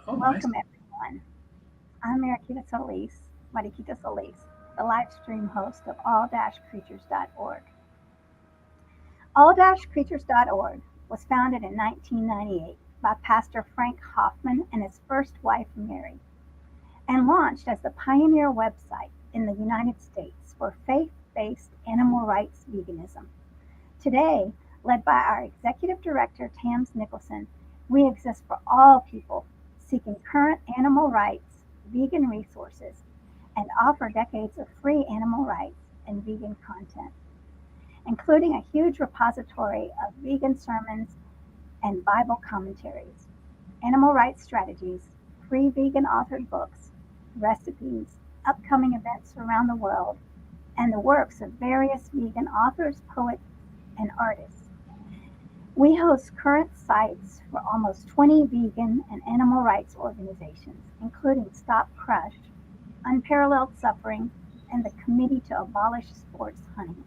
Oh, nice. Welcome, everyone. I'm Mariquita Solis, the live stream host of all-creatures.org. All-creatures.org was founded in 1998 by Pastor Frank Hoffman and his first wife, Mary, and launched as the pioneer website in the United States for faith-based animal rights veganism. Today, led by our executive director, Tams Nicholson, we exist for all people seeking current animal rights, vegan resources, and offer decades of free animal rights and vegan content, including a huge repository of vegan sermons and Bible commentaries, animal rights strategies, free vegan authored books, recipes, upcoming events around the world, and the works of various vegan authors, poets, and artists. We host current sites for almost 20 vegan and animal rights organizations, including Stop Crush, Unparalleled Suffering, and the Committee to Abolish Sports Hunting.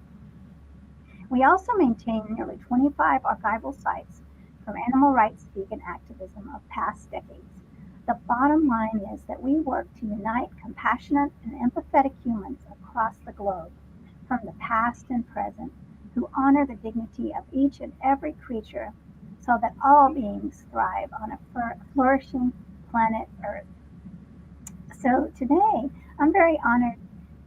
We also maintain nearly 25 archival sites from animal rights vegan activism of past decades. The bottom line is that we work to unite compassionate and empathetic humans across the globe, from the past and present, who honor the dignity of each and every creature so that all beings thrive on a flourishing planet Earth. So today, I'm very honored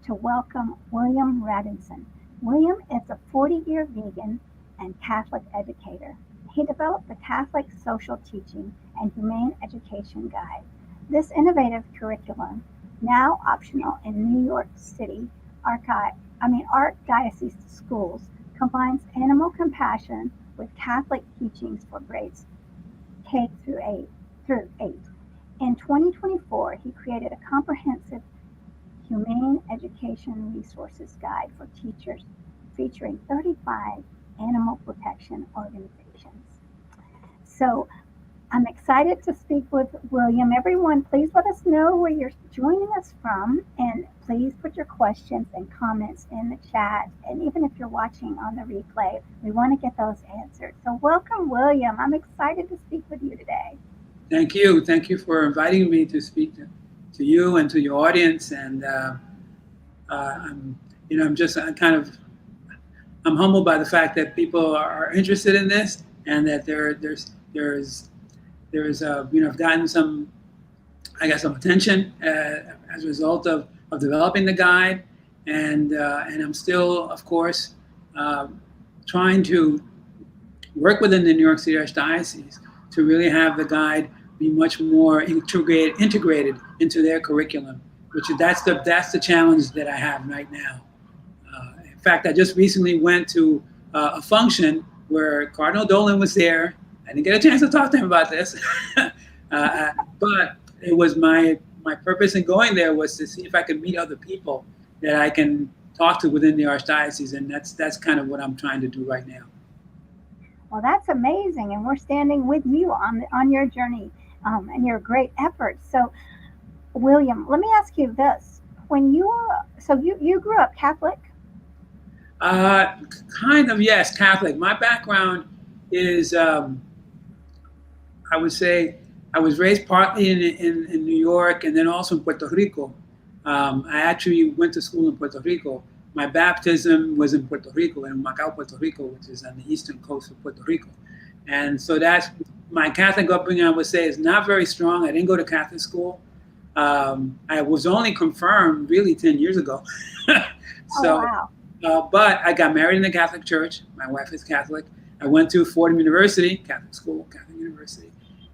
to welcome William Radinson. William is a 40-year vegan and Catholic educator. He developed the Catholic Social Teaching and Humane Education Guide. This innovative curriculum, now optional in New York City Archdiocese schools, combines animal compassion with Catholic teachings for grades K through 8. In 2024, he created a comprehensive Humane Education Resources Guide for teachers featuring 35 animal protection organizations. So I'm excited to speak with William. Everyone, please let us know where you're joining us from, and please put your questions and comments in the chat. And even if you're watching on the replay, we want to get those answered. So welcome, William. I'm excited to speak with you today. Thank you. Thank you for inviting me to speak to you and to your audience. And I'm, I'm just I'm humbled by the fact that people are interested in this, and that I've gotten some, I guess, some attention as a result of developing the guide, and I'm still, of course, trying to work within the New York City Archdiocese to really have the guide be much more integrated into their curriculum, that's the challenge that I have right now. In fact, I just recently went to a function where Cardinal Dolan was there. I didn't get a chance to talk to him about this, but it was my purpose in going there was to see if I could meet other people that I can talk to within the Archdiocese, and that's kind of what I'm trying to do right now. Well, that's amazing, and we're standing with you on your journey and your great efforts. So, William, let me ask you this: when you grew up Catholic? Kind of, yes, Catholic. My background is, I would say, I was raised partly in New York and then also in Puerto Rico. I actually went to school in Puerto Rico. My baptism was in Puerto Rico, in Macao, Puerto Rico, which is on the eastern coast of Puerto Rico. And so that's my Catholic upbringing, I would say, is not very strong. I didn't go to Catholic school. I was only confirmed really 10 years ago. So, oh, wow. But I got married in the Catholic Church. My wife is Catholic. I went to Fordham University, Catholic school, Catholic University.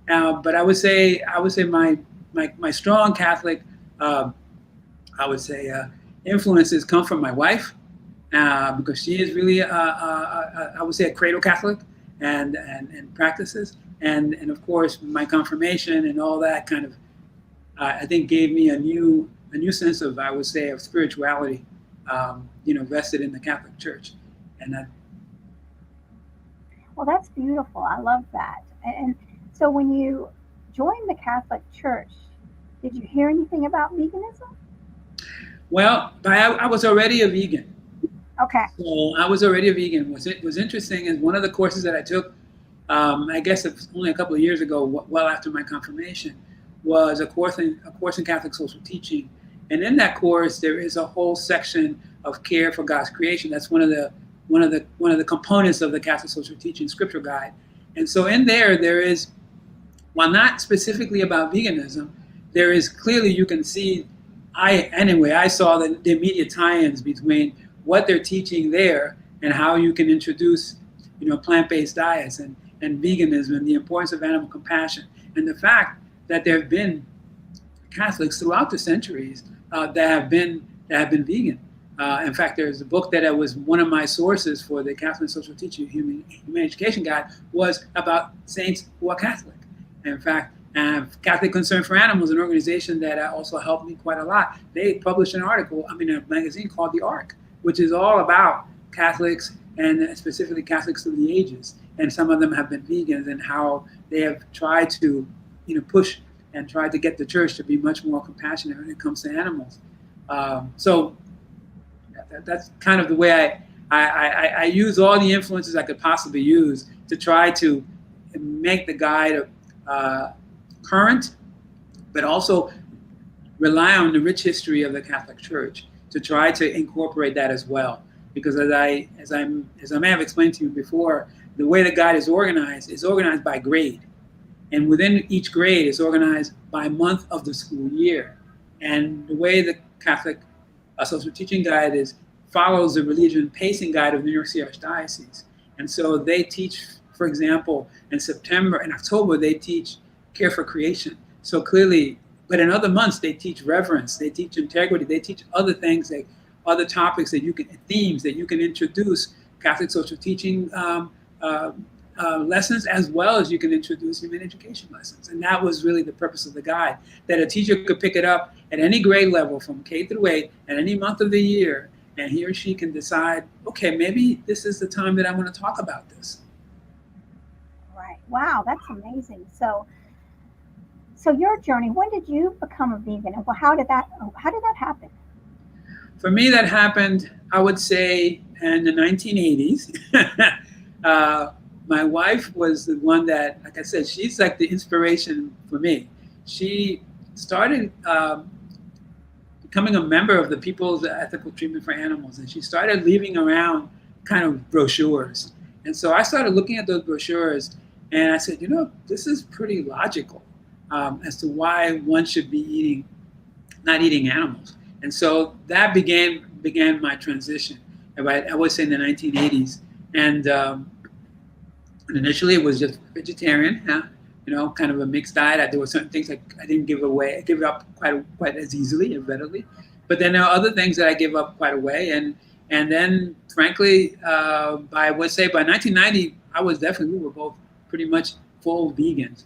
But I would say my strong Catholic, I would say, influences come from my wife, because she is really, I would say, a cradle Catholic and practices. And of course, my confirmation and all that kind of, I think, gave me a new sense of, I would say, of spirituality, vested in the Catholic Church. And that. Well, that's beautiful. I love that. And so when you joined the Catholic Church, did you hear anything about veganism? Well, I was already a vegan. Okay. So I was already a vegan. What was interesting is one of the courses that I took, I guess it was only a couple of years ago, well after my confirmation, was a course in Catholic social teaching, and in that course there is a whole section of care for God's creation. That's one of the components of the Catholic social teaching scripture guide. And so in there is, while not specifically about veganism, there is clearly, you can see, I saw the immediate tie-ins between what they're teaching there and how you can introduce, plant-based diets and veganism and the importance of animal compassion, and the fact that there have been Catholics throughout the centuries that have been vegan. In fact, there's a book that was one of my sources for the Catholic social teaching Humane Education Guide was about saints who are Catholic. In fact, Catholic Concern for Animals, an organization that also helped me quite a lot, they published a magazine called The Ark, which is all about Catholics and specifically Catholics through the ages. And some of them have been vegans, and how they have tried to, push and tried to get the church to be much more compassionate when it comes to animals. So that's kind of the way I use all the influences I could possibly use to try to make the guide current, but also rely on the rich history of the Catholic Church to try to incorporate that as well. Because as I may have explained to you before, the way the guide is organized by grade, and within each grade is organized by month of the school year. And the way the Catholic social teaching guide follows the religion pacing guide of New York City Archdiocese. And so they teach, for example, in September and October, they teach care for creation. So clearly, but in other months, they teach reverence, they teach integrity, they teach other things, like other topics themes that you can introduce Catholic social teaching lessons, as well as you can introduce humane education lessons. And that was really the purpose of the guide, that a teacher could pick it up at any grade level from K through 8 at any month of the year, and he or she can decide, okay, maybe this is the time that I want to talk about this. Right. Wow, that's amazing. So your journey, when did you become a vegan, and how did that happen? For me, that happened, I would say, in the 1980s. My wife was the one that, like I said, she's like the inspiration for me. She started becoming a member of the People's Ethical Treatment for Animals, and she started leaving around kind of brochures. And so I started looking at those brochures, and I said, this is pretty logical as to why one should be not eating animals. And so that began my transition, I would say in the 1980s. And initially it was just vegetarian, kind of a mixed diet. There were certain things I didn't give up quite as easily and readily. But then there are other things that I gave up quite away. And then, frankly, by 1990, we were both pretty much full vegans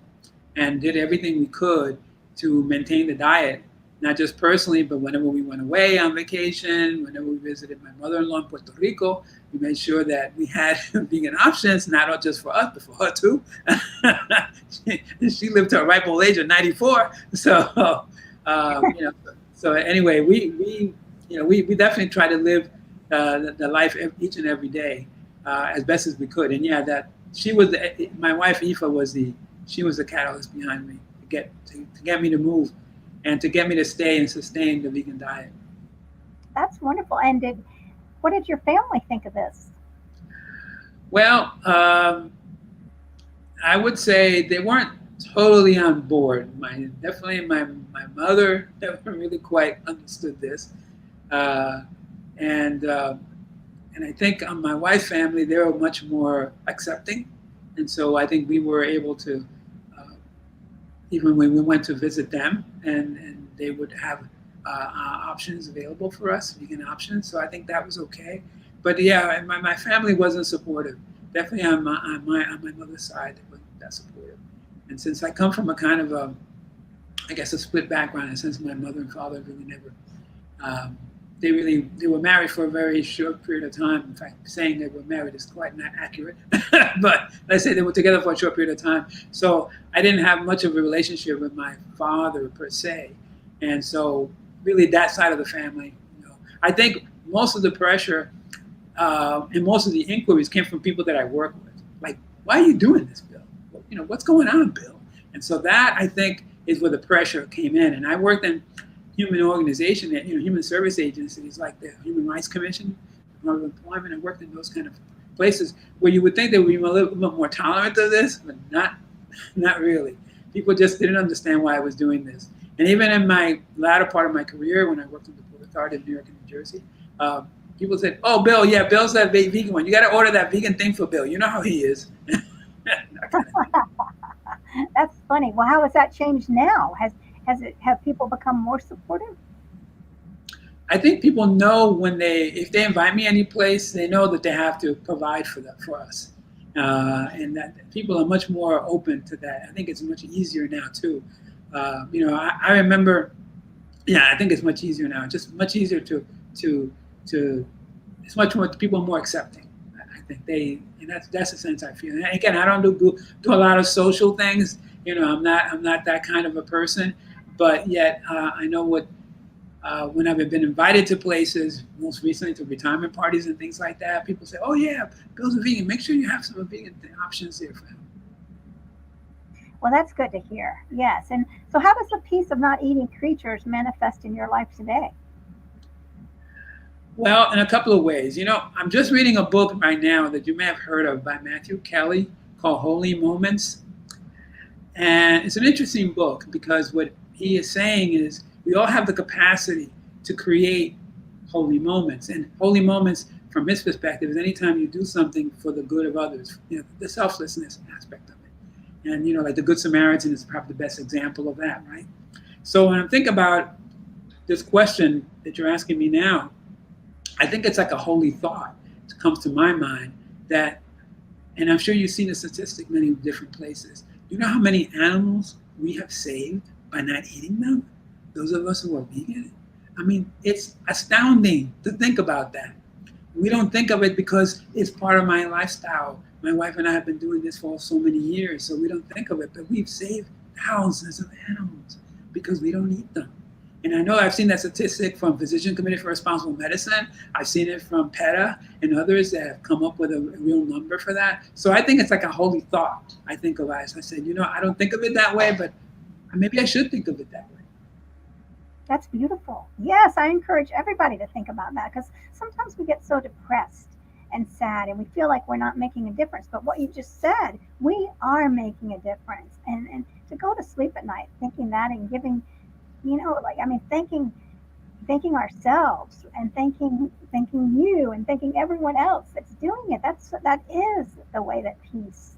and did everything we could to maintain the diet. Not just personally, but whenever we went away on vacation, whenever we visited my mother-in-law in Puerto Rico, we made sure that we had vegan options, not just for us, but for her too. She lived to a ripe old age of 94. So, so anyway, we definitely try to live the life each and every day as best as we could. And my wife Aoife she was the catalyst behind me to get me to move, and to get me to stay and sustain the vegan diet. That's wonderful. And what did your family think of this? Well, I would say they weren't totally on board. My mother never really quite understood this, and I think on my wife's family, they were much more accepting, and so I think we were able to. Even when we went to visit them, and they would have options available for us, vegan options. So I think that was okay. But yeah, my family wasn't supportive. Definitely on my mother's side, they wasn't that supportive. And since I come from a kind of a split background, and since my mother and father really never, they were married for a very short period of time. In fact, saying they were married is quite not accurate. But let's say they were together for a short period of time. So I didn't have much of a relationship with my father per se. And so really that side of the family, I think most of the pressure and most of the inquiries came from people that I work with. Like, why are you doing this, Bill? What's going on, Bill? And so that, I think, is where the pressure came in. And I worked in human organization, human service agencies like the Human Rights Commission, Department of Employment. I worked in those kind of places where you would think they would be a little bit more tolerant of this, but not really. People just didn't understand why I was doing this. And even in my latter part of my career, when I worked with the Port Authority of New York and New Jersey, people said, "Oh, Bill, yeah, Bill's that vegan one. You got to order that vegan thing for Bill. You know how he is." That's funny. Well, how has that changed now? Have people become more supportive? I think people know if they invite me any place, they know that they have to provide for us, and that people are much more open to that. I think it's much easier now too. I remember, I think it's much easier now. It's just much easier to it's much more, people are more accepting. I think and that's the sense I feel. And again, I don't do a lot of social things. I'm not that kind of a person, but yet I know what. When I've been invited to places, most recently to retirement parties and things like that, people say, "Oh yeah, Bill's a vegan. Make sure you have some vegan options there for him." Well, that's good to hear. Yes. And so how does the peace of not eating creatures manifest in your life today? Well, in a couple of ways. I'm just reading a book right now that you may have heard of by Matthew Kelly called Holy Moments. And it's an interesting book because what he is saying is we all have the capacity to create holy moments. And holy moments, from his perspective, is anytime you do something for the good of others, the selflessness aspect of it. And, like the Good Samaritan is probably the best example of that, right? So when I think about this question that you're asking me now, I think it's like a holy thought that comes to my mind that, and I'm sure you've seen the statistic many different places. You know how many animals we have saved by not eating them? Those of us who are vegan? I mean, it's astounding to think about that. We don't think of it because it's part of my lifestyle. My wife and I have been doing this for so many years, so we don't think of it, but we've saved thousands of animals because we don't eat them. And I know I've seen that statistic from Physician Committee for Responsible Medicine. I've seen it from PETA and others that have come up with a real number for that. So I think it's like a holy thought. I think of it as I said, I don't think of it that way, but maybe I should think of it that way. That's beautiful. Yes, I encourage everybody to think about that because sometimes we get so depressed and sad and we feel like we're not making a difference. But what you just said, we are making a difference. And to go to sleep at night thinking that and giving, thanking ourselves and thanking you and thanking everyone else that's doing it. That is the way that peace.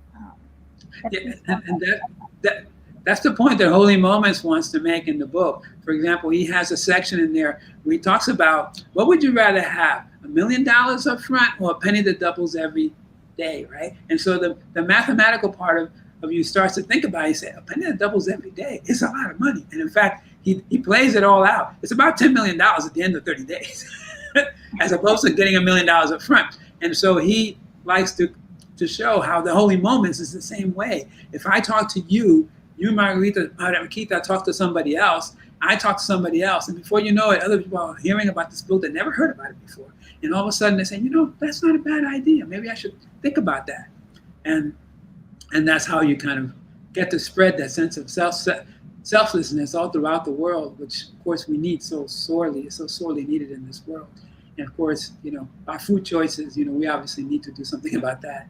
That's the point that Holy Moments wants to make in the book. For example, he has a section in there where he talks about what would you rather have, $1 million up front or a penny that doubles every day, right? And so the mathematical part of you starts to think about it. You say, a penny that doubles every day is a lot of money. And in fact, he plays it all out. It's about $10 million at the end of 30 days, as opposed to getting $1 million up front. And so he likes to show how the Holy Moments is the same way. If I talk to you, Marquita, talk to somebody else, I talk to somebody else, and before you know it, other people are hearing about this book that never heard about it before. And all of a sudden they're saying, that's not a bad idea. Maybe I should think about that. And that's how you kind of get to spread that sense of selflessness all throughout the world, which of course we need so sorely. It's so sorely needed in this world. And of course, our food choices, we obviously need to do something about that.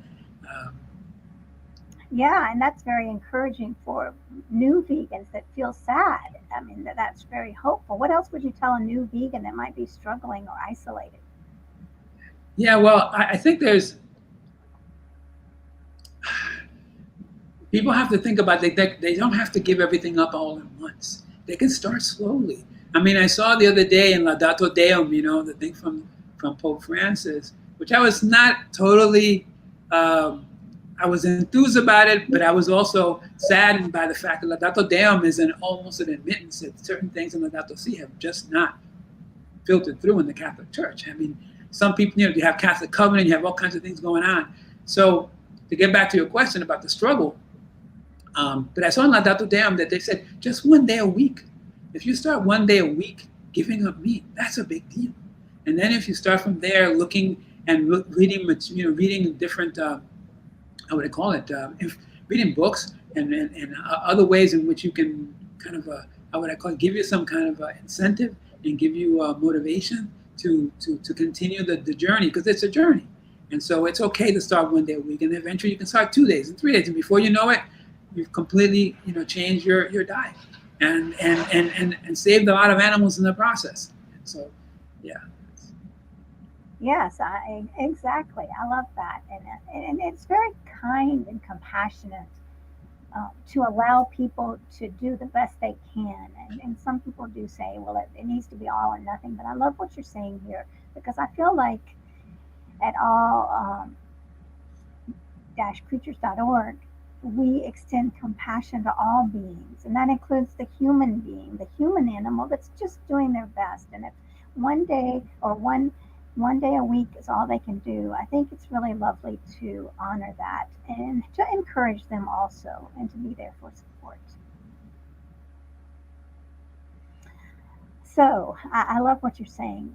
Yeah, and that's very encouraging for new vegans that feel sad. I mean, that's very hopeful. What else would you tell a new vegan that might be struggling or isolated? Yeah, well, I think people have to think about they don't have to give everything up all at once. They can start slowly. I mean, I saw the other day in Laudato Deum, the thing from Pope Francis, which I was not totally... I was enthused about it, but I was also saddened by the fact that Laudato Deum is almost an admittance that certain things in Laudato Si have just not filtered through in the Catholic Church. I mean, some people, you have Catholic covenant, you have all kinds of things going on. So to get back to your question about the struggle, but I saw in Laudato Deum that they said just 1 day a week. If you start 1 day a week giving up meat, that's a big deal. And then if you start from there looking and reading different, how would I call it? Reading books and other ways in which you can kind of a, how would I call it, give you some kind of incentive and give you motivation to continue the journey, because it's a journey. And so it's okay to start 1 day a week, and eventually you can start 2 days and 3 days, and before you know it, you've completely changed your diet and saved a lot of animals in the process. And so, yeah. Yes, exactly. I love that, and it's very kind and compassionate to allow people to do the best they can. And some people do say, well, it needs to be all or nothing. But I love what you're saying here, because I feel like at all-creatures.org, we extend compassion to all beings, and that includes the human being, the human animal that's just doing their best. And if one day a week is all they can do, I think it's really lovely to honor that and to encourage them also, and to be there for support. So I love what you're saying,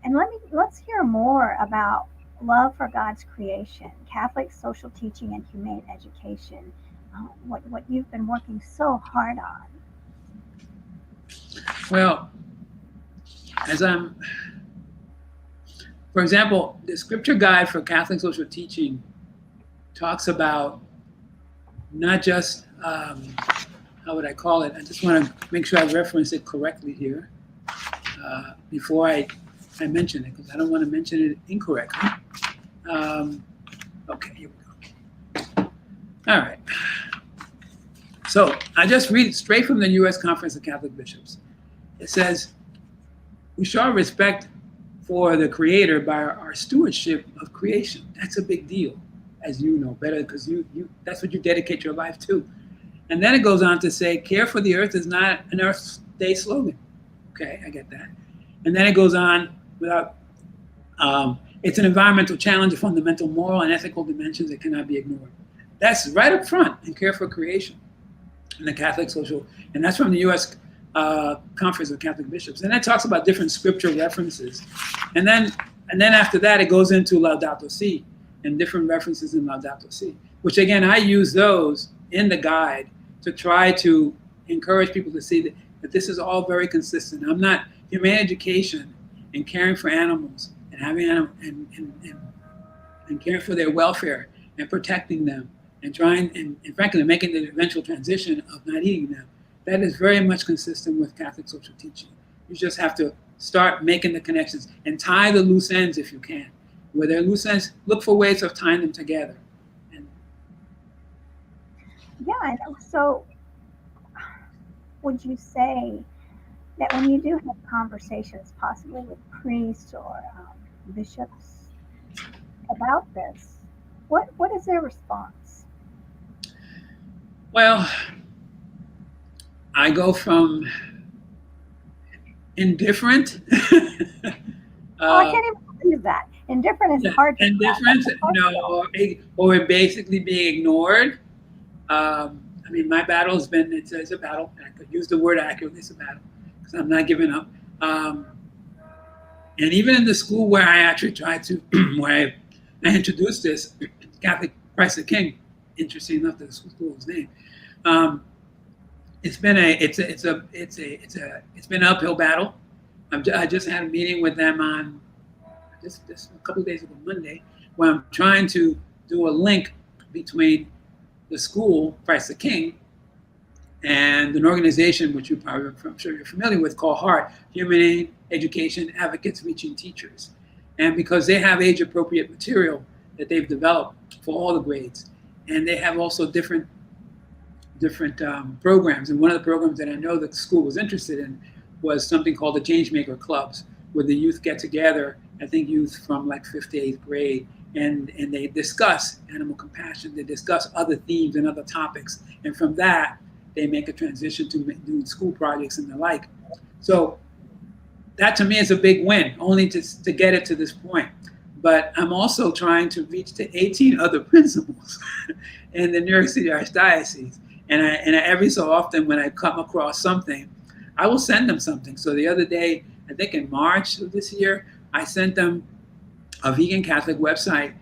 and let's hear more about love for God's creation, Catholic social teaching, and humane education. What you've been working so hard on. Well, for example, the scripture guide for Catholic social teaching talks about not just, how would I call it? I just want to make sure I reference it correctly here before I mention it, because I don't want to mention it incorrectly. Okay, here we go. All right. So I just read straight from the U.S. Conference of Catholic Bishops. It says, we show respect for the Creator by our stewardship of creation. That's a big deal, as you know better, because you that's what you dedicate your life to. And then it goes on to say, care for the earth is not an Earth Day slogan. Okay, I get that. And then it goes on without, it's an environmental challenge of fundamental moral and ethical dimensions that cannot be ignored. That's right up front in Care for Creation in the Catholic social, and that's from the U.S. Conference of Catholic Bishops. And that talks about different scripture references. And then after that, it goes into Laudato Si and different references in Laudato Si, which again, I use those in the guide to try to encourage people to see that this is all very consistent. I'm not, humane education and caring for animals and having and caring for their welfare and protecting them and trying and frankly making the eventual transition of not eating them. That is very much consistent with Catholic social teaching. You just have to start making the connections and tie the loose ends if you can. Where there are loose ends, look for ways of tying them together. Yeah, and so would you say that when you do have conversations, possibly with priests or bishops about this, what is their response? Well, I go from indifferent. I can't even believe that. Indifferent is hard to indifferent, or basically being ignored. I mean, my battle has been, it's a battle. I could use the word accurately, it's a battle, because I'm not giving up. And even in the school where I actually tried to, where I introduced this, Catholic Christ the King, interesting enough that the school's name, it's been an uphill battle. I just had a meeting with them on just a couple of days ago, Monday, where I'm trying to do a link between the school, Christ the King, and an organization which I'm sure you're familiar with, called HEART, Humane Education Advocates Reaching Teachers. And because they have age-appropriate material that they've developed for all the grades, and they have also different programs. And one of the programs that I know that the school was interested in was something called the Changemaker Clubs, where the youth get together, I think youth from like 5th to 8th grade, and they discuss animal compassion, they discuss other themes and other topics. And from that, they make a transition to doing school projects and the like. So that to me is a big win, only to get it to this point. But I'm also trying to reach to 18 other principals in the New York City Archdiocese. And every so often when I come across something, I will send them something. So the other day, I think in March of this year, I sent them a vegan Catholic website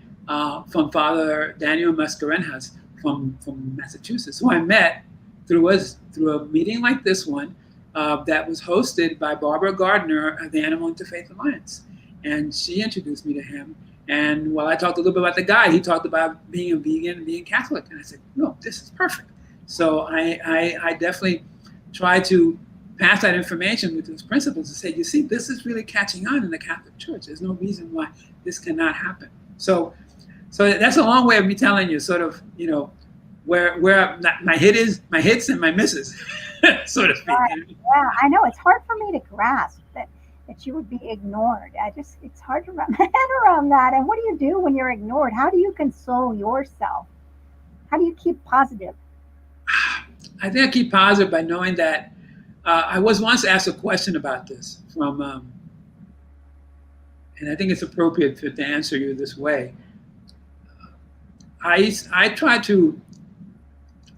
from Father Daniel Mascarenhas from Massachusetts, who I met through his through a meeting like this one that was hosted by Barbara Gardner of the Animal Interfaith Alliance. And she introduced me to him. And while I talked a little bit about the guide, he talked about being a vegan and being Catholic. And I said, no, this is perfect. So I definitely try to pass that information with those principles and say, you see, this is really catching on in the Catholic Church. There's no reason why this cannot happen. So that's a long way of me telling you sort of, where my hits and my misses, so to speak. Right. Yeah, I know. It's hard for me to grasp that you would be ignored. It's hard to wrap my head around that. And what do you do when you're ignored? How do you console yourself? How do you keep positive? I think I keep positive by knowing that I was once asked a question about this from, and I think it's appropriate to answer you this way. I try to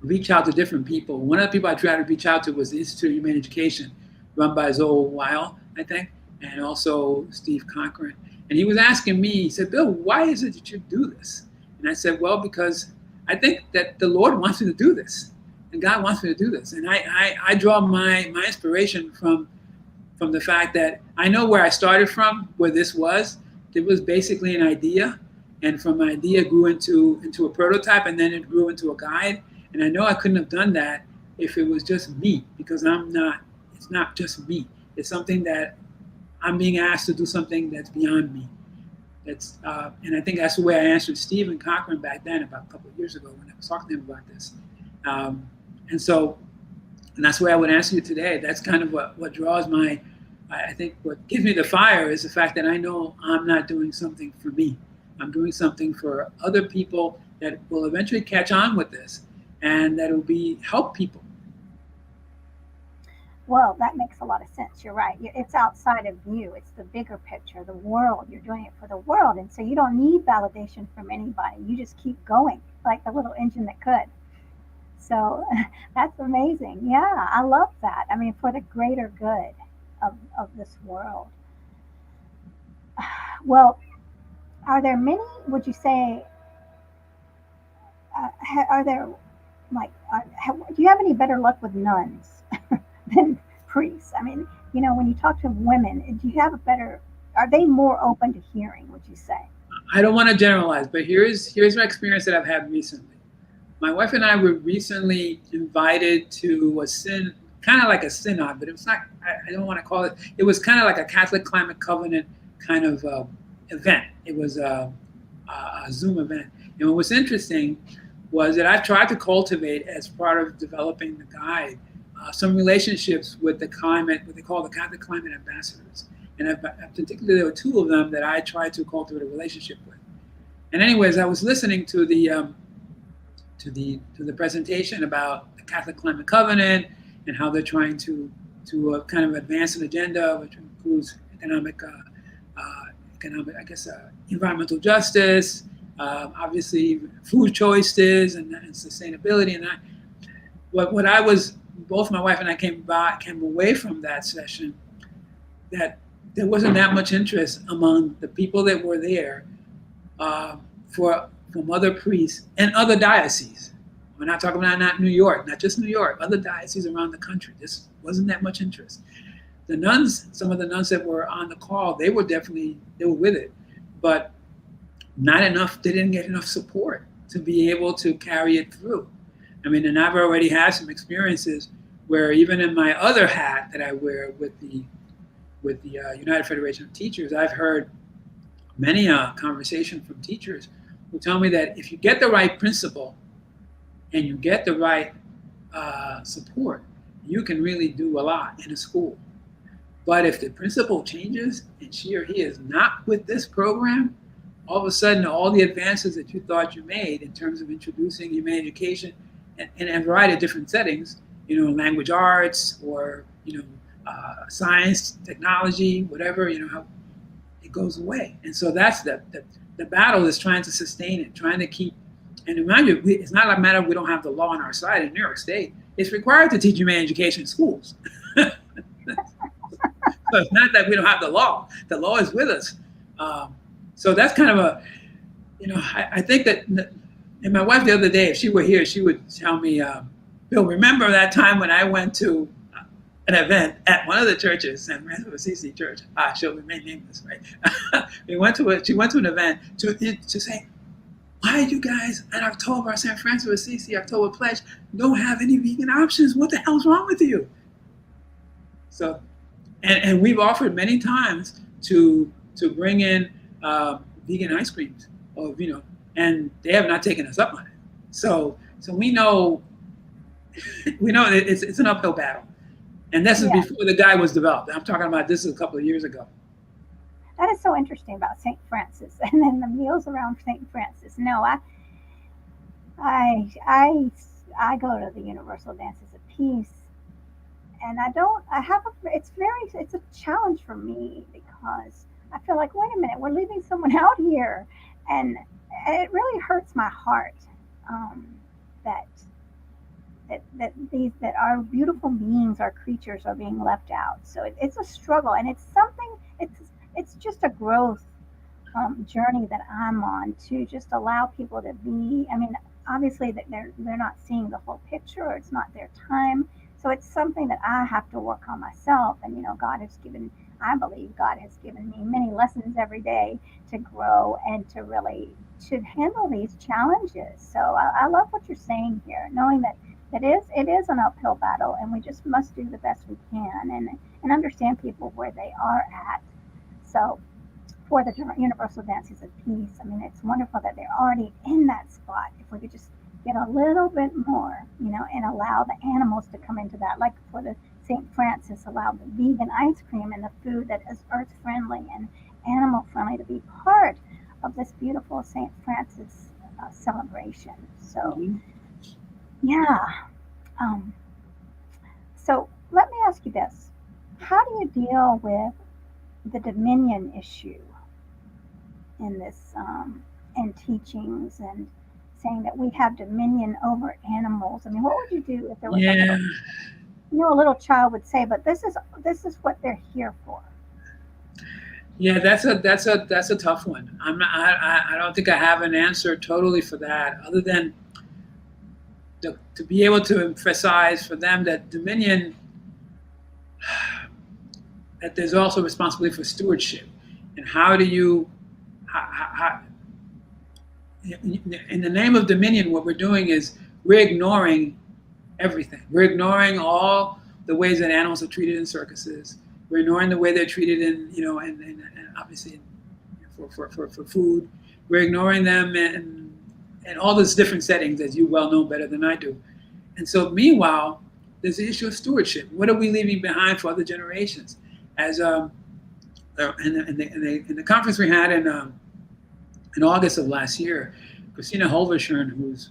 reach out to different people. One of the people I tried to reach out to was the Institute of Humane Education, run by Zoe Weil, I think, and also Steve Cochran. And he was asking me, he said, Bill, why is it that you do this? And I said, well, because I think that the Lord wants me to do this. And God wants me to do this. And I draw my inspiration from the fact that I know where I started from, where this was. It was basically an idea. And from an idea it grew into a prototype, and then it grew into a guide. And I know I couldn't have done that if it was just me, because it's not just me. It's something that I'm being asked to do, something that's beyond me. And I think that's the way I answered Stephen Cochran back then, about a couple of years ago, when I was talking to him about this. And that's the way I would answer you today. That's kind of what draws I think what gives me the fire is the fact that I know I'm not doing something for me. I'm doing something for other people that will eventually catch on with this, and that will help people. Well, that makes a lot of sense. You're right. It's outside of you. It's the bigger picture, the world. You're doing it for the world. And so you don't need validation from anybody. You just keep going like the little engine that could. So that's amazing. Yeah, I love that. I mean, for the greater good of this world. Well, are there many, would you say, are there, do you have any better luck with nuns than priests? I mean, when you talk to women, do you have are they more open to hearing, would you say? I don't want to generalize, but here's my experience that I've had recently. My wife and I were recently invited to kind of like a synod, but it was not, I don't want to call it, it was kind of like a Catholic Climate Covenant kind of event. It was a Zoom event. And what was interesting was that I've tried to cultivate, as part of developing the guide, some relationships with what they call the Catholic Climate Ambassadors. And particularly there were two of them that I tried to cultivate a relationship with. And anyways, I was listening to the presentation about the Catholic Climate Covenant and how they're trying to kind of advance an agenda which includes environmental justice, obviously food choices and sustainability. And both my wife and I came away from that session that there wasn't that much interest among the people that were there from other priests and other dioceses. We're not talking about not New York, not just New York, other dioceses around the country. Just wasn't that much interest. The nuns, some of the nuns that were on the call, they were with it, but not enough. They didn't get enough support to be able to carry it through. I mean, and I've already had some experiences where even in my other hat that I wear with the United Federation of Teachers, I've heard many conversations from teachers who tell me that if you get the right principle and you get the right support, you can really do a lot in a school. But if the principal changes and she or he is not with this program, all of a sudden all the advances that you thought you made in terms of introducing humane education in a variety of different settings, language arts or science, technology, whatever, how it goes away. And so that's the battle is trying to sustain it, trying to keep. And remind you, it's not a matter of we don't have the law on our side in New York State. It's required to teach humane education in schools. So it's not that we don't have the law. The law is with us. So that's kind of I think that, and my wife the other day, if she were here, she would tell me, Bill, remember that time when I went to an event at one of the churches, San Francisco of Assisi Church. She'll remain nameless, right? She went to an event to say, why you guys at October, San Francisco of Assisi October Pledge don't have any vegan options? What the hell's wrong with you? So, and we've offered many times to bring in vegan ice creams, or and they have not taken us up on it. So we know that it's an uphill battle, and this is before the guide was developed. I'm talking about this is a couple of years ago. That is so interesting about St. Francis, and then the meals around St. Francis. No, I go to the Universal Dances of Peace, and it's a challenge for me, because I feel like, wait a minute, we're leaving someone out here, and it really hurts my heart that our beautiful beings, our creatures, are being left out. So it's a struggle, and it's just a growth journey that I'm on, to just allow people to be. I mean, obviously that they're not seeing the whole picture, or it's not their time. So it's something that I have to work on myself. And I believe God has given me many lessons every day to grow and to handle these challenges. So I love what you're saying here, knowing that it is an uphill battle, and we just must do the best we can and understand people where they are at. So for the Universal Dances of Peace, I mean, it's wonderful that they're already in that spot. If we could just get a little bit more, and allow the animals to come into that, like for the St. Francis, allow the vegan ice cream and the food that is earth friendly and animal friendly to be part of this beautiful St. Francis celebration. So, so let me ask you this. How do you deal with the dominion issue in this, in teachings, and saying that we have dominion over animals? I mean, what would you do if there was a little child would say, but this is what they're here for? Yeah, that's a tough one. I don't think I have an answer totally for that, other than to be able to emphasize for them that dominion, that there's also responsibility for stewardship, and how do you, in the name of dominion, what we're doing is we're ignoring everything. We're ignoring all the ways that animals are treated in circuses. We're ignoring the way they're treated and obviously for food. We're ignoring them in all those different settings, as you well know better than I do. And so, meanwhile, there's the issue of stewardship. What are we leaving behind for other generations? As in the conference we had in August of last year, Christina Holvershern, who's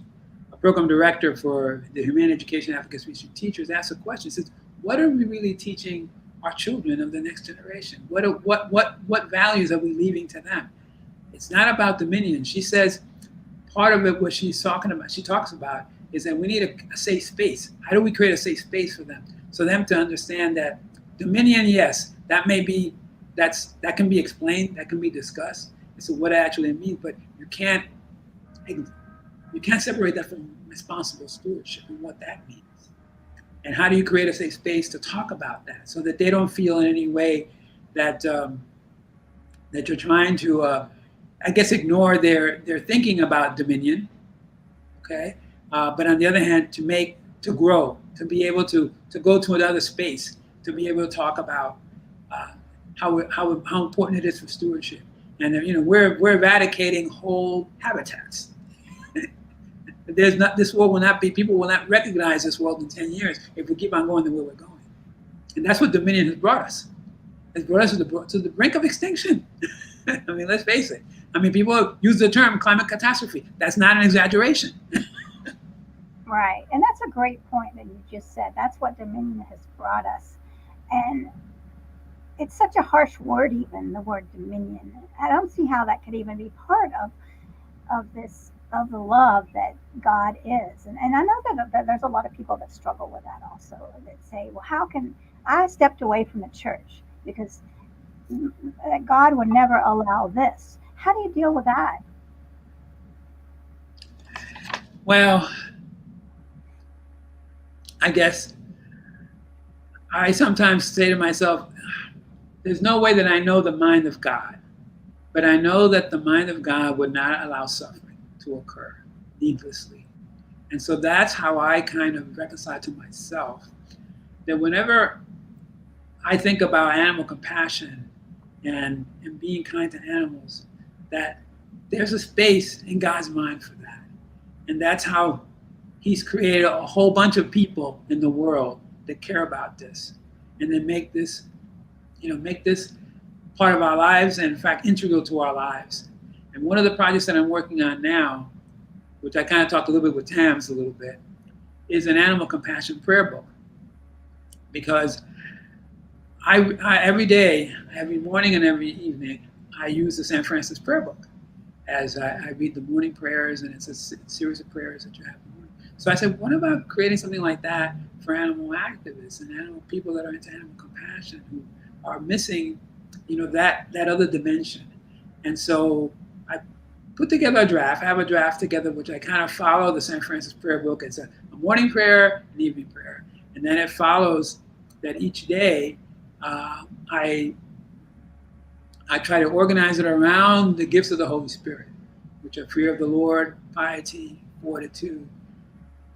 a program director for the Humane Education Resources teachers, asked a question. She says, what are we really teaching our children of the next generation? What values are we leaving to them? It's not about dominion. She says part of it, what she talks about, is that we need a safe space. How do we create a safe space for them? So them to understand that dominion, yes, that can be explained, that can be discussed. So what it actually means, but you can't separate that from responsible stewardship and what that means. And how do you create a safe space to talk about that, so that they don't feel in any way that that you're trying to, ignore their thinking about dominion, okay? But on the other hand, to grow, to be able to go to another space, to be able to talk about how important it is for stewardship. And we're eradicating whole habitats. This world will not be. People will not recognize this world in 10 years if we keep on going the way we're going. And that's what dominion has brought us. It's brought us to the brink of extinction. I mean, let's face it. I mean, people use the term climate catastrophe. That's not an exaggeration. Right, and that's a great point that you just said. That's what dominion has brought us, and it's such a harsh word, even the word dominion. I don't see how that could even be part of the love that God is. And I know that there's a lot of people that struggle with that also, that say, well, how can I stepped away from the church because God would never allow this? How do you deal with that? Well, I guess I sometimes say to myself, there's no way that I know the mind of God, but I know that the mind of God would not allow suffering to occur needlessly. And so that's how I kind of reconcile to myself that whenever I think about animal compassion and being kind to animals, that there's a space in God's mind for that. And that's how he's created a whole bunch of people in the world that care about this and then make this part of our lives and in fact integral to our lives. And one of the projects that I'm working on now, which I kind of talked a little bit with Tams a little bit, is an animal compassion prayer book. Because I every day, every morning and every evening, I use the San Francis prayer book as I read the morning prayers, and it's a series of prayers that you have in the morning. So I said, what about creating something like that for animal activists and animal people that are into animal compassion who are missing, that other dimension? And so I put together a draft. I have a draft together which I kind of follow the San Francis prayer book. It's a morning prayer, an evening prayer, and then it follows that each day I try to organize it around the gifts of the Holy Spirit, which are fear of the Lord, piety, fortitude,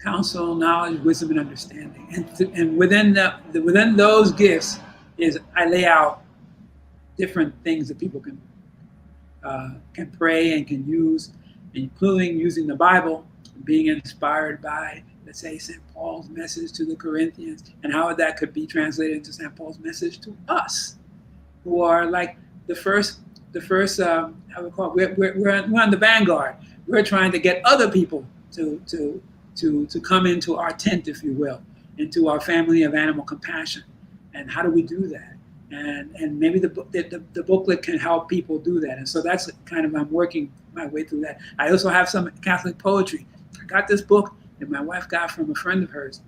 counsel, knowledge, wisdom, and understanding. And within those gifts is I lay out different things that people can pray and can use, including using the Bible, being inspired by, let's say, St. Paul's message to the Corinthians, and how that could be translated into St. Paul's message to us, who are like the first. How we call it? We're on the vanguard. We're trying to get other people to come into our tent, if you will, into our family of animal compassion. And how do we do that? And maybe the booklet can help people do that. And so that's kind of, I'm working my way through that. I also have some Catholic poetry. I got this book that my wife got from a friend of hers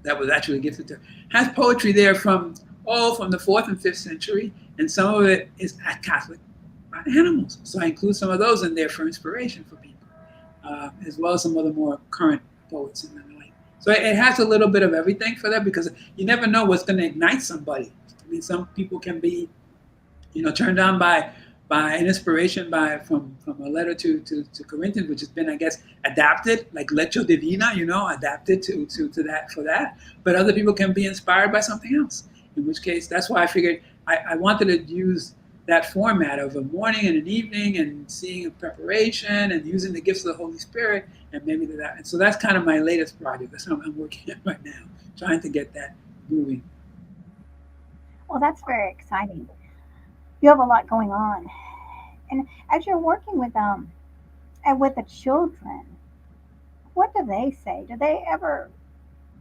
that was actually gifted to her. Has poetry there from the 4th and 5th century, and some of it is Catholic animals. So I include some of those in there for inspiration for people, as well as some other more current poets in the like. So it has a little bit of everything for that, because you never know what's going to ignite somebody. I mean, some people can be, turned on by an inspiration from a letter to Corinthians, which has been, I guess, adapted, like Lectio Divina, adapted to that for that. But other people can be inspired by something else. In which case, that's why I figured I wanted to use that format of a morning and an evening, and seeing a preparation and using the gifts of the Holy Spirit, and maybe that. And so that's kind of my latest project. That's what I'm working on right now, trying to get that moving. Well, that's very exciting. You have a lot going on, and as you're working with the children, what do they say? Do they ever?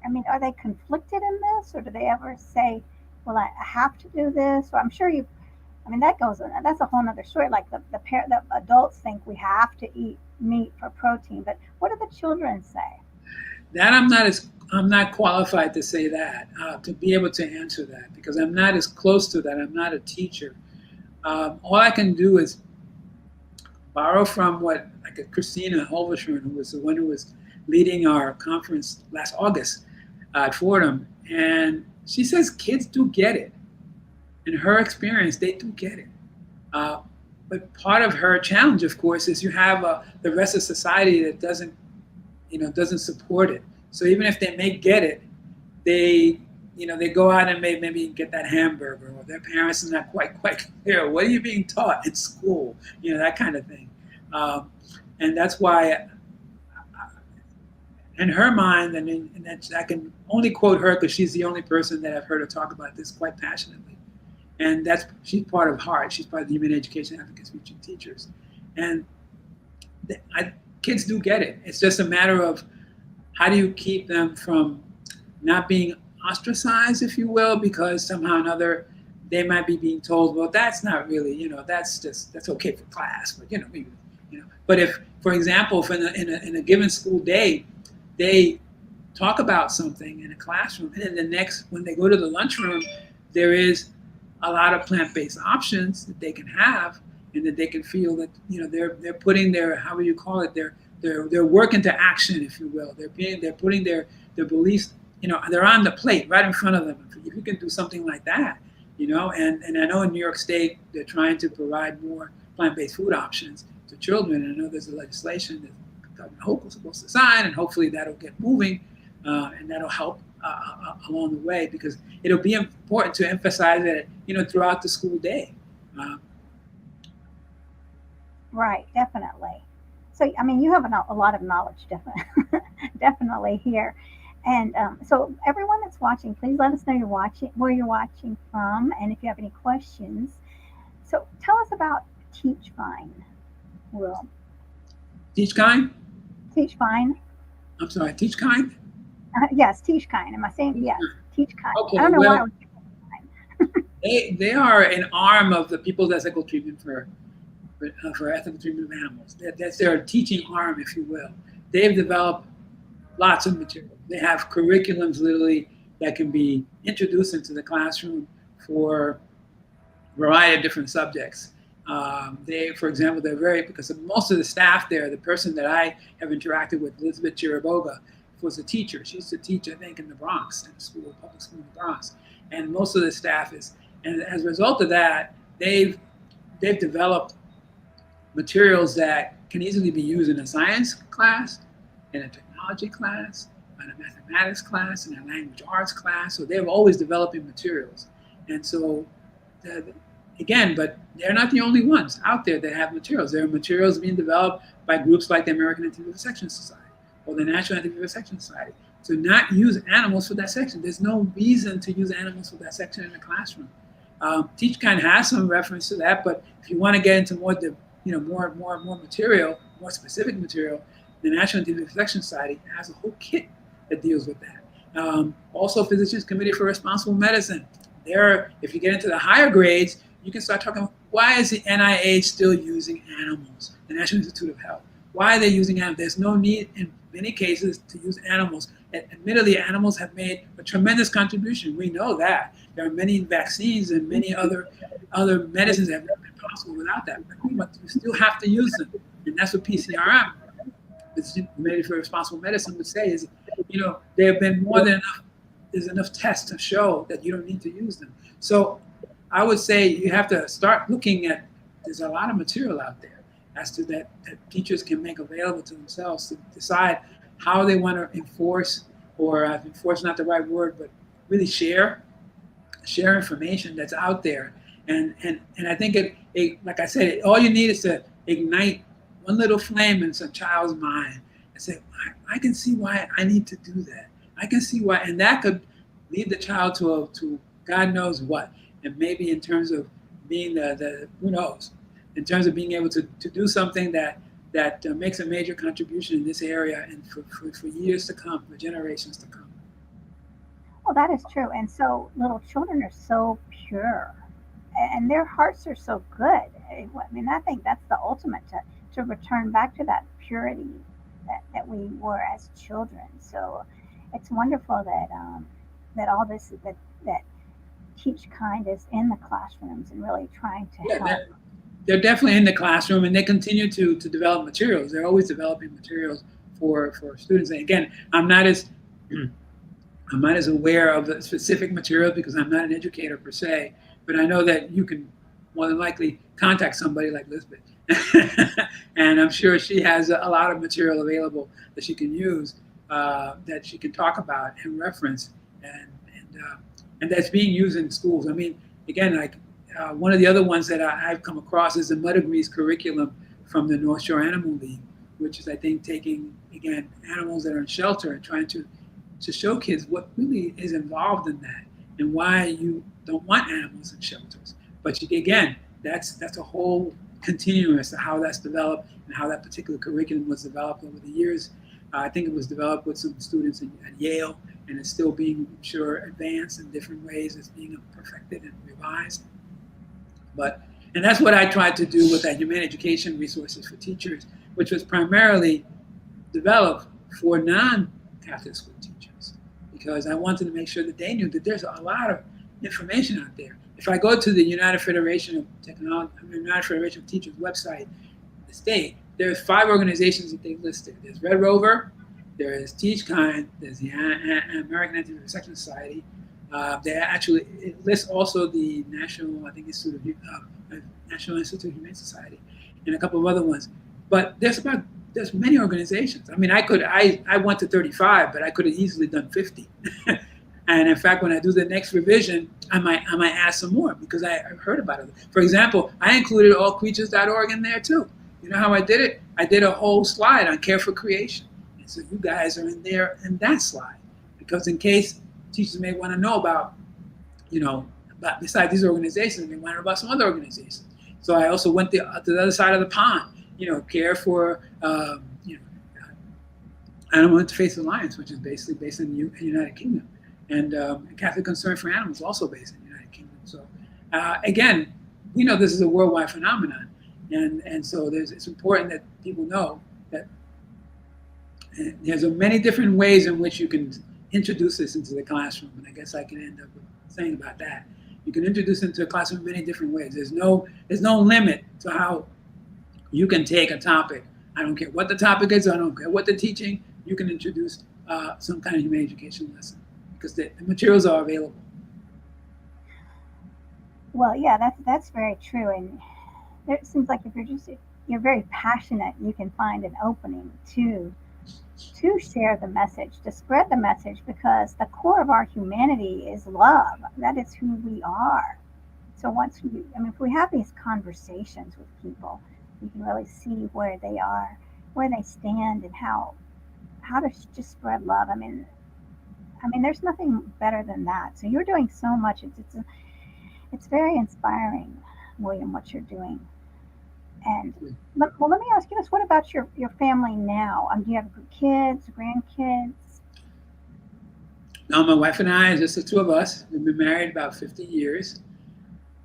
I mean, are they conflicted in this, or do they ever say, "Well, I have to do this"? Or I'm sure you. I mean, that's a whole other story. Like the adults think we have to eat meat for protein, but what do the children say? That I'm not qualified to say that, to be able to answer that, because I'm not as close to that. I'm not a teacher. All I can do is borrow from Christina Holvershorn, who was the one who was leading our conference last August at Fordham, and she says kids do get it. In her experience, they do get it. But part of her challenge, of course, is you have the rest of society that doesn't support it. So even if they may get it, they go out and maybe get that hamburger, or their parents are not quite clear. What are you being taught at school? That kind of thing. And that's why, in her mind, and I can only quote her because she's the only person that I've heard her talk about this quite passionately. And she's part of HEART. She's part of the Humane Education Advocates Reaching Teachers. And kids do get it. It's just a matter of how do you keep them from not being ostracized, if you will, because somehow or another they might be being told, well, that's not really, that's okay for class, but But if, for example, if in a given school day, they talk about something in a classroom, and then when they go to the lunchroom, there is a lot of plant-based options that they can have, and that they can feel that they're putting their, how would you call it, their work into action, if you will. They're putting their beliefs they're on the plate right in front of them. If you can do something like that, and I know in New York State, they're trying to provide more plant-based food options to children. And I know there's a legislation that Governor Hochul is supposed to sign, and hopefully that'll get moving, and that'll help along the way, because it'll be important to emphasize that, throughout the school day. Right, definitely. So, I mean, you have a lot of knowledge, definitely, definitely here. And so, everyone that's watching, please let us know where you're watching from, and if you have any questions. So, tell us about Teach Fine, Will. Teach Kind? Teach Fine. I'm sorry, Teach Kind? Yes, Teach Kind. Am I saying yes? Teach Kind. Okay, I don't know why I was they are an arm of the People's Ethical Treatment for ethical treatment of animals. That's their teaching arm, if you will. They've developed lots of material. They have curriculums literally that can be introduced into the classroom for a variety of different subjects. For example, because most of the staff there, the person that I have interacted with, Elizabeth Chiriboga, was a teacher. She used to teach, I think, in the Bronx, in a public school in the Bronx. And most of the staff and as a result of that, they've developed materials that can easily be used in a science class, in a technology class, in a mathematics class, in a language arts class. So they're always developing materials. And so, again, but they're not the only ones out there that have materials. There are materials being developed by groups like the American Anti-Vivisection Society or the National Anti-Vivisection Society to not use animals for that section. There's no reason to use animals for that section in the classroom. Teach Kind has some reference to that, but if you want to get into more material, more specific material, the National Anti-Vivisection Society has a whole kit that deals with that. Also, Physicians Committee for Responsible Medicine. If you get into the higher grades, you can start talking about why is the NIH still using animals, the National Institute of Health. Why are they using animals? There's no need in many cases to use animals. Admittedly, animals have made a tremendous contribution. We know that. There are many vaccines and many other medicines that have not been possible without that. But you still have to use them. And that's what PCRM, the Committee for Responsible Medicine, would say is, there have been more than enough, there's enough tests to show that you don't need to use them. So I would say you have to start looking at, there's a lot of material out there as to that teachers can make available to themselves to decide how they want to enforce, or enforce not the right word, but really share information that's out there. And I think it like I said, all you need is to ignite one little flame in some child's mind and say, I can see why I need to do that. I can see why, and that could lead the child to God knows what. And maybe in terms of being the who knows, in terms of being able to do something that makes a major contribution in this area and for years to come, for generations to come. Well, that is true. And so little children are so pure and their hearts are so good. I mean, I think that's the ultimate to return back to that purity that we were as children. So it's wonderful that all this, that Teach Kind is in the classrooms and really trying to help. They're definitely in the classroom, and they continue to develop materials. They're always developing materials for students. And again, I'm not as aware of the specific material because I'm not an educator per se, but I know that you can more than likely contact somebody like Elizabeth. And I'm sure she has a lot of material available that she can use, that she can talk about and reference, and that's being used in schools. I mean, again, one of the other ones that I've come across is the Mud Agrees curriculum from the North Shore Animal League, which is, I think, taking, again, animals that are in shelter and trying to show kids what really is involved in that and why you don't want animals in shelters. But again, that's a whole continuum as to how that's developed and how that particular curriculum was developed over the years. I think it was developed with some students at Yale, and it's still being, I'm sure, advanced in different ways. It's being perfected and revised. And that's what I tried to do with that Humane Education Resources for Teachers, which was primarily developed for non-Catholic school teachers, because I wanted to make sure that they knew that there's a lot of information out there. If I go to the United Federation of Teachers website, the state, there's 5 organizations that they've listed. There's Red Rover, there is Teach Kind, there's the American Anti-Vivisection Society. They actually, it lists also the National Institute of Humane Society, and a couple of other ones. But there's many organizations. I mean, I went to 35, but I could have easily done 50. And in fact, when I do the next revision, I might add some more because I've heard about it. For example, I included allcreatures.org in there too. You know how I did it? I did a whole slide on care for creation. And so you guys are in there in that slide, because in case teachers may want to know about, besides these organizations, they want to know about some other organizations. So I also went to the other side of the pond, care for, Animal Interfaith Alliance, which is basically based in the United Kingdom. And Catholic Concern for Animals, also based in the United Kingdom. So again, we know this is a worldwide phenomenon. And so it's important that people know that there's many different ways in which you can introduce this into the classroom. And I guess I can end up saying about that. You can introduce it into a classroom in many different ways. There's no limit to how you can take a topic. I don't care what the topic is. I don't care what they're teaching. You can introduce some kind of humane education lesson, because the materials are available. Well, yeah, that's very true. And it seems like if you're very passionate, you can find an opening to share the message, to spread the message, because the core of our humanity is love. That is who we are. So if we have these conversations with people, we can really see where they are, where they stand, and how to just spread love. I mean, there's nothing better than that. So you're doing so much. It's very inspiring, William, what you're doing. And let me ask you this: what about your family now? Do you have kids, grandkids? No, my wife and I, just the two of us. We've been married about 50 years.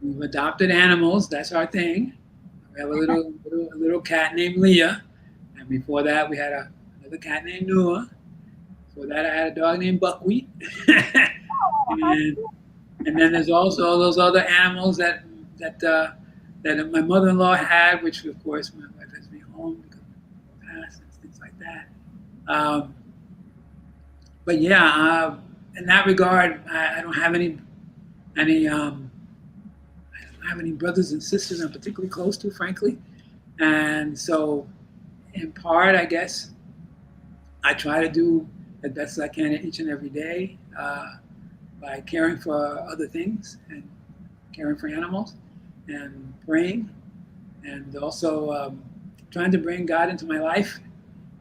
We've adopted animals. That's our thing. We have a little cat named Leah, and before that, we had another cat named Noah. Before that, I had a dog named Buckwheat. and then there's also all those other animals that my mother-in-law had, which of course my wife has me home because of past and things like that. But yeah, in that regard, I don't have any brothers and sisters I'm particularly close to, frankly. And so, in part, I guess I try to do as best as I can each and every day by caring for other things and caring for animals and praying, and also trying to bring God into my life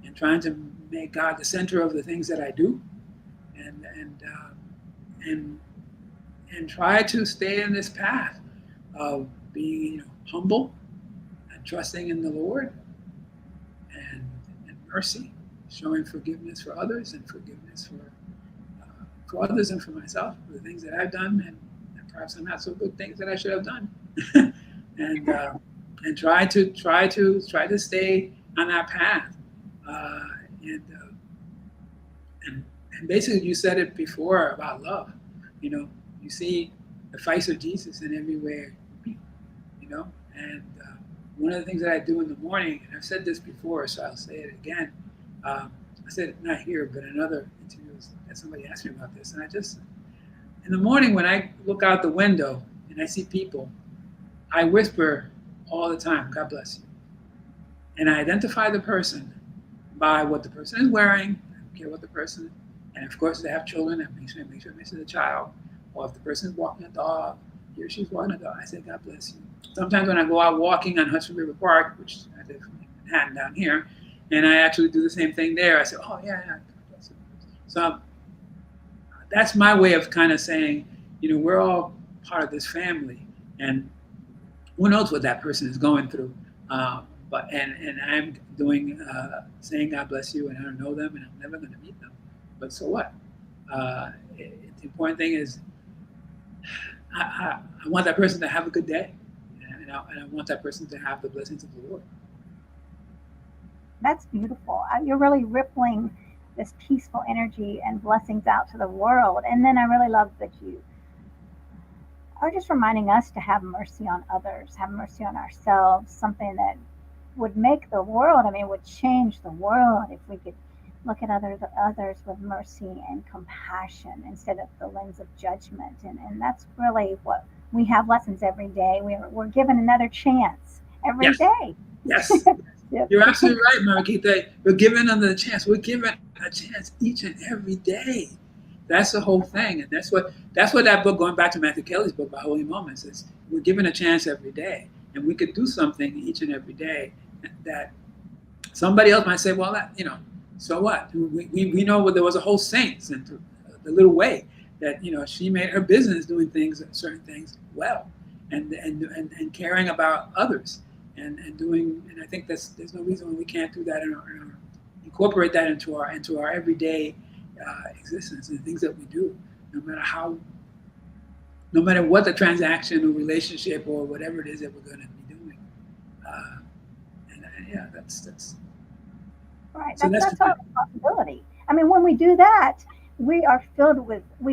and trying to make God the center of the things that I do, and try to stay in this path of being humble and trusting in the Lord and mercy, showing forgiveness for others and forgiveness for others and for myself for the things that I've done and perhaps the not so good things that I should have done, and try to stay on that path. And basically, you said it before about love. You see the face of Jesus in everywhere you meet. And one of the things that I do in the morning, and I've said this before, so I'll say it again. I said it not here, but in other interviews that somebody asked me about this, and in the morning when I look out the window and I see people, I whisper all the time, "God bless you," and I identify the person by what the person is wearing. I don't care what the person, and of course, if they have children, I make sure it mentions the child, or if the person is walking a dog, he or she's walking a dog, I say, "God bless you." Sometimes when I go out walking on Hudson River Park, which I did from Manhattan down here, and I actually do the same thing there, I say, "Oh yeah, God bless you." So that's my way of kind of saying, we're all part of this family, and who knows what that person is going through. But I'm doing saying God bless you, and I don't know them, and I'm never going to meet them. But so what? The important thing is, I want that person to have a good day, and I want that person to have the blessings of the Lord. That's beautiful. You're really rippling this peaceful energy and blessings out to the world. And then I really love that you are just reminding us to have mercy on others, have mercy on ourselves, something that would make the world, would change the world if we could look at others with mercy and compassion instead of the lens of judgment. And that's really what we have lessons every day. We're given another chance every Yes, day. yes. You're absolutely right, Marquita. We're given another chance. We're given a chance each and every day. That's the whole thing, and that's what that book, going back to Matthew Kelly's book by Holy Moments, is. We're given a chance every day, and we could do something each and every day that somebody else might say, well, that, so what? We know there was a whole saint, and the little way that she made her business doing certain things well, and caring about others, and I think there's no reason why we can't do that incorporate that into our everyday existence and the things that we do, no matter what the transaction or relationship or whatever it is that we're going to be doing. Yeah, that's right. So That's our responsibility. I mean, when we do that, we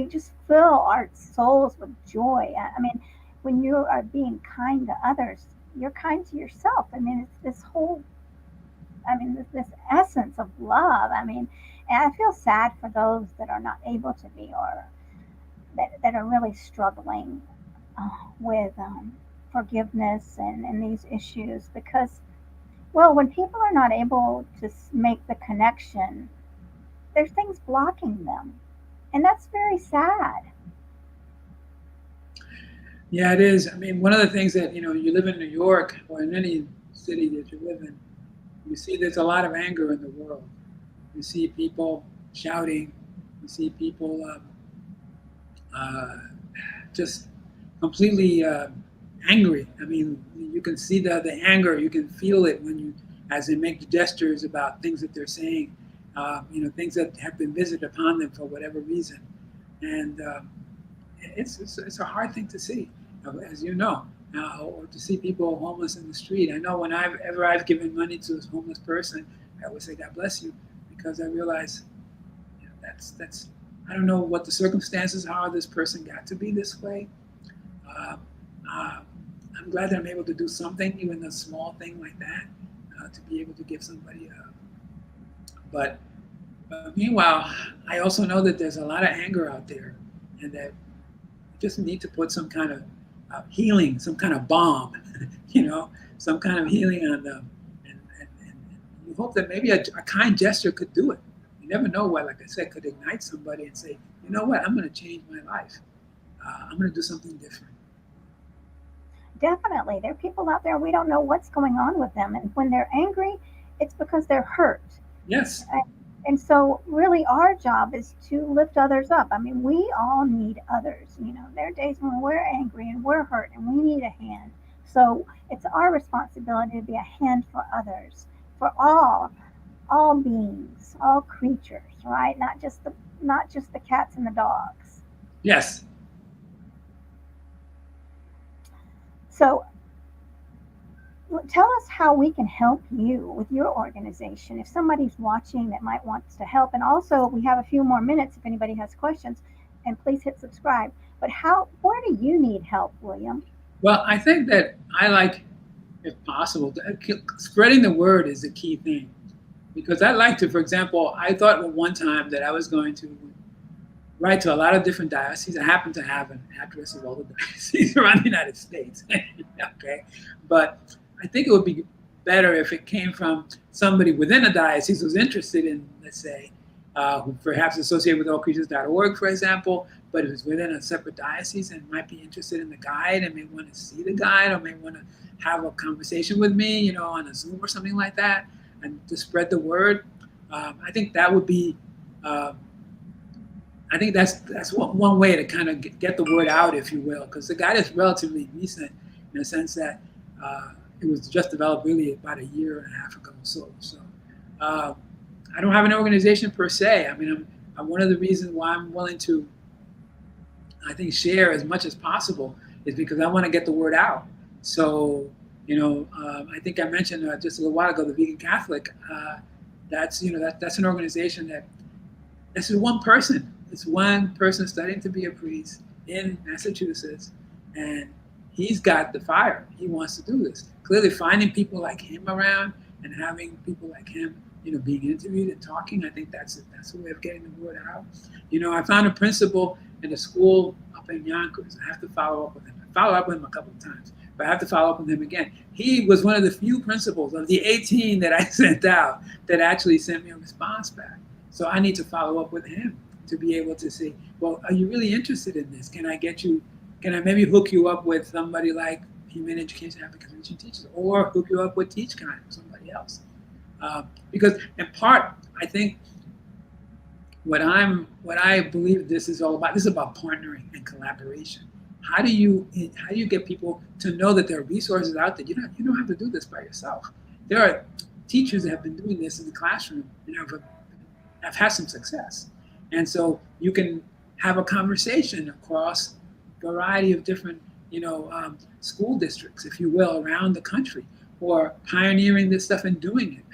just fill our souls with joy. I mean, when you are being kind to others, you're kind to yourself. I mean, it's this essence of love. I mean, and I feel sad for those that are not able to be, or that are really struggling with forgiveness and these issues, because, well, when people are not able to make the connection, there's things blocking them, and that's very sad. Yeah, it is. I mean, one of the things that you live in New York or in any city that you live in, you see there's a lot of anger in the world. You see people shouting. You see people just completely angry. I mean, you can see the anger. You can feel it as they make gestures about things that they're saying. Things that have been visited upon them for whatever reason, and it's a hard thing to see, as you know, or to see people homeless in the street. I know whenever I've given money to a homeless person, I always say God bless you, because I realize that's I don't know what the circumstances are this person got to be this way. I'm glad that I'm able to do something, even a small thing like that, to be able to give somebody. But meanwhile, I also know that there's a lot of anger out there, and that we just need to put some kind of healing, some kind of balm, some kind of healing on them. And you hope that maybe a kind gesture could do it. You never know what, like I said, could ignite somebody and say, you know what, I'm going to change my life. I'm going to do something different. Definitely, there are people out there, we don't know what's going on with them, and when they're angry, it's because they're hurt. Yes. And so really our job is to lift others up. I mean, we all need others. There are days when we're angry and we're hurt and we need a hand. So it's our responsibility to be a hand for others, for all beings, all creatures, right? Not just the cats and the dogs. Yes. So tell us how we can help you with your organization. If somebody's watching that might want to help, and also we have a few more minutes if anybody has questions, and please hit subscribe. But where do you need help, William? Well, I think that I like, if possible, spreading the word is the key thing, because I like to, for example, I thought at one time that I was going to write to a lot of different dioceses. I happen to have an address of all the dioceses around the United States. Okay, but I think it would be better if it came from somebody within a diocese who's interested in, let's say, who perhaps associated with allcreatures.org, for example, but if it's within a separate diocese and might be interested in the guide and may want to see the guide or may want to have a conversation with me, on a Zoom or something like that, and to spread the word. I think that would be, I think that's one way to kind of get the word out, if you will, because the guide is relatively recent in the sense that it was just developed really about a year and a half ago. So I don't have an organization per se. I mean, I'm one of the reasons why I'm willing to, I think, share as much as possible is because I want to get the word out. So, I think I mentioned just a little while ago, the Vegan Catholic. That's an organization this is one person. It's one person studying to be a priest in Massachusetts, and he's got the fire. He wants to do this. Clearly, finding people like him around and having people like him, being interviewed and talking. I think that's a way of getting the word out. I found a principal in a school up in Yonkers. I have to follow up with him. I followed up with him a couple of times, but I have to follow up with him again. He was one of the few principals of the 18 that I sent out that actually sent me a response back. So I need to follow up with him to be able to say, well, are you really interested in this? Can I maybe hook you up with somebody like Humane Education Resources teachers, or hook you up with TeachKind or somebody else? Because in part, I think what I believe this is all about. This is about partnering and collaboration. How do you get people to know that there are resources out there? You don't have to do this by yourself. There are teachers that have been doing this in the classroom, have had some success, and so you can have a conversation across a variety of different school districts, if you will, around the country, or pioneering this stuff and doing it.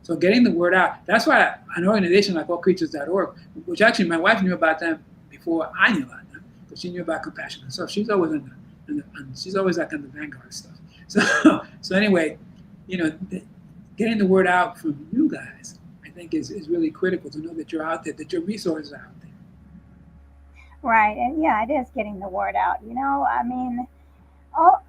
So getting the word out. That's why an organization like allcreatures.org, which actually my wife knew about them before I knew about them, but she knew about compassion and stuff. She's always she's always like on the vanguard stuff. So anyway, getting the word out from you guys, I think is really critical, to know that you're out there, that your resources are out there. Right, and yeah, it is getting the word out. All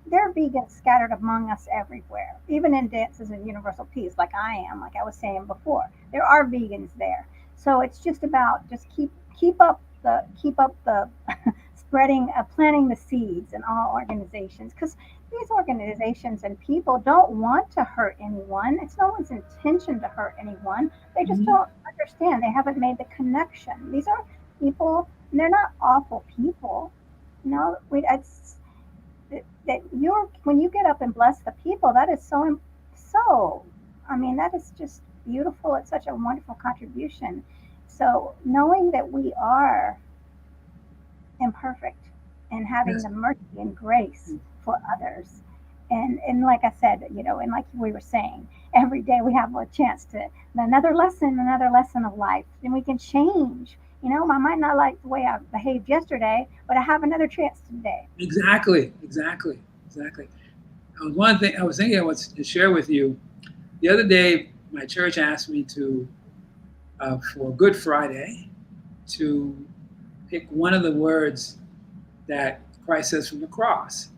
there are vegans scattered among us everywhere, even in Dances and Universal Peace, like I am, like I was saying before. There are vegans there, so it's just about keep up the spreading, planting the seeds in all organizations, because these organizations and people don't want to hurt anyone. It's no one's intention to hurt anyone. They just don't understand. They haven't made the connection. These are people, and they're not awful people. When you get up and bless the people, that is that is just beautiful. It's such a wonderful contribution. So knowing that we are imperfect and having the mercy and grace for others, and like I said, and like we were saying, every day we have a chance to another lesson of life, and we can change. I might not like the way I behaved yesterday, but I have another chance today. Exactly. One thing I was thinking I was to share with you. The other day, my church asked me to, for Good Friday, to pick one of the words that Christ says from the cross.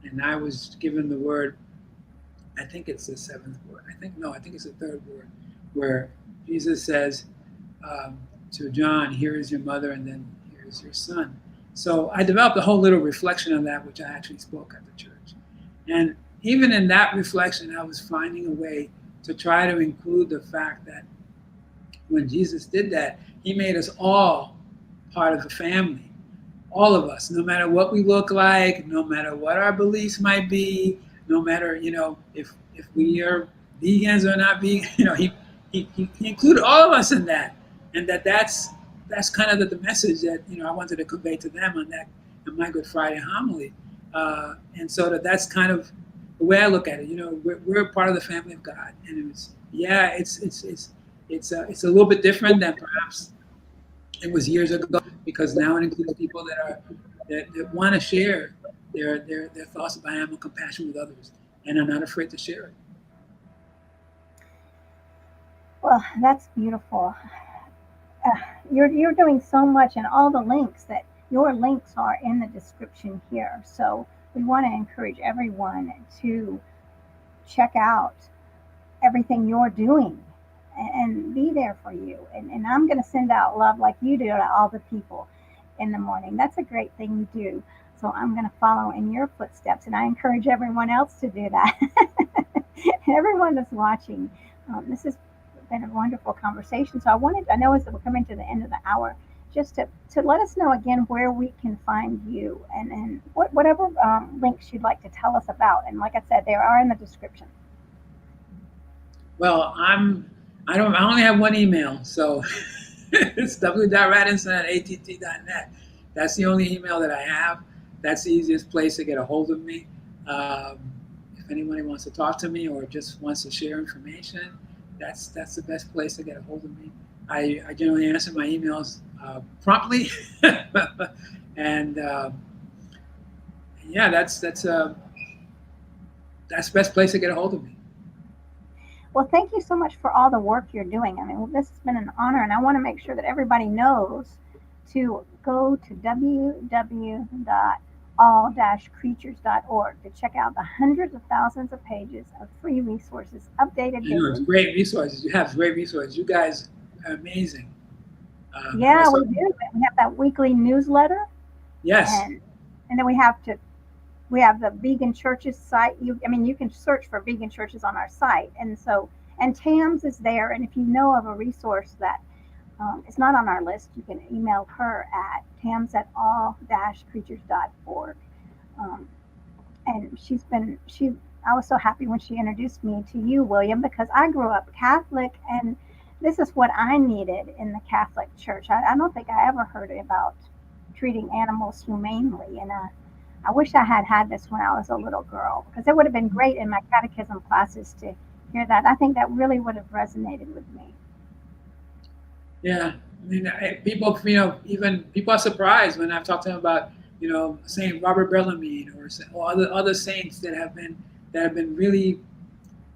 And I was given the word, I think it's the seventh word. I think it's the third word, where Jesus says, to John, here is your mother, and then here is your son. So I developed a whole little reflection on that, which I actually spoke at the church. And even in that reflection, I was finding a way to try to include the fact that when Jesus did that, he made us all part of the family. All of us, no matter what we look like, no matter what our beliefs might be, no matter, if we are vegans or not vegan, he included all of us in that. And that's kind of the message that I wanted to convey to them on my Good Friday homily, and so that's kind of the way I look at it. We're part of the family of God, and it's a little bit different than perhaps it was years ago, because now it includes people that want to share their thoughts about animal compassion with others, and are not afraid to share it. Well, that's beautiful. You're doing so much, and all the your links are in the description here. So we want to encourage everyone to check out everything you're doing and be there for you. And I'm going to send out love like you do to all the people in the morning. That's a great thing you do. So I'm going to follow in your footsteps, and I encourage everyone else to do that. Everyone that's watching, this has been a wonderful conversation. So I know as we're coming to the end of the hour, just to let us know again where we can find you, and whatever links you'd like to tell us about. And like I said, they are in the description. Well, I only have one email, so it's w.radinson@att.net. That's the only email that I have. That's the easiest place to get a hold of me. If anybody wants to talk to me or just wants to share information, that's the best place to get a hold of me. I generally answer my emails promptly, and that's the best place to get a hold of me. Well, thank you so much for all the work you're doing. I mean, this has been an honor, and I want to make sure that everybody knows to go to www.all-creatures.org to check out the hundreds of thousands of pages of free resources updated You know, it's daily. great resources. You have great resources. You guys are amazing. Yeah, Also, we do. We have that weekly newsletter, yes, and then we have the vegan churches site. You can search for vegan churches on our site, and Tams is there. And if you know of a resource that is not on our list, you can email her at tams@all-creatures.org. Um, and I was so happy when she introduced me to you, William, because I grew up Catholic, and this is what I needed in the Catholic Church. I don't think I ever heard about treating animals humanely, and I wish I had had this when I was a little girl, because it would have been great in my catechism classes to hear that. I think that really would have resonated with me. yeah. I mean, people, you know, even people are surprised when I've talked to them about, you know, Saint Robert Bellarmine or other saints that have been really,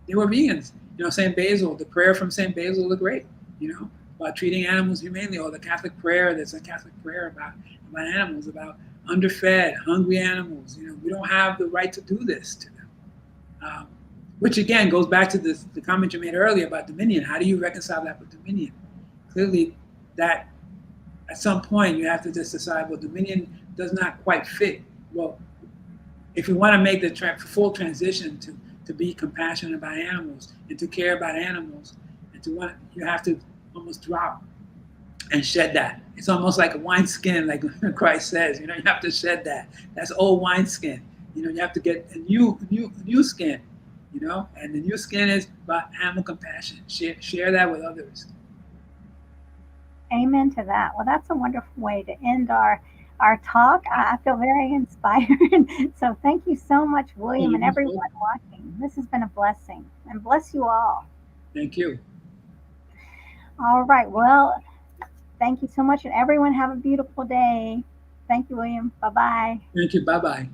they were vegans. You know, Saint Basil, the prayer from Saint Basil the Great, you know, about treating animals humanely, or the Catholic prayer. There's a Catholic prayer about animals, about underfed, hungry animals. You know, we don't have the right to do this to them. Which again goes back to the comment you made earlier about dominion. How do you reconcile that with dominion? Clearly, that at some point you have to just decide, well, dominion does not quite fit. Well, if you want to make the full transition to be compassionate about animals and to care about animals, and you have to almost drop and shed that. It's almost like a wineskin, like Christ says. You know, you have to shed that. That's old wineskin. You know, you have to get a new skin. You know, and the new skin is about animal compassion. Share that with others. Amen to that. Well, that's a wonderful way to end our talk. I feel very inspired. So thank you so much, Oh, William, you're and most everyone welcome. watching. This has been a blessing, and bless you all. Thank you. All right. Well, thank you so much, and everyone have a beautiful day. Thank you, William. Bye bye. Thank you. Bye bye.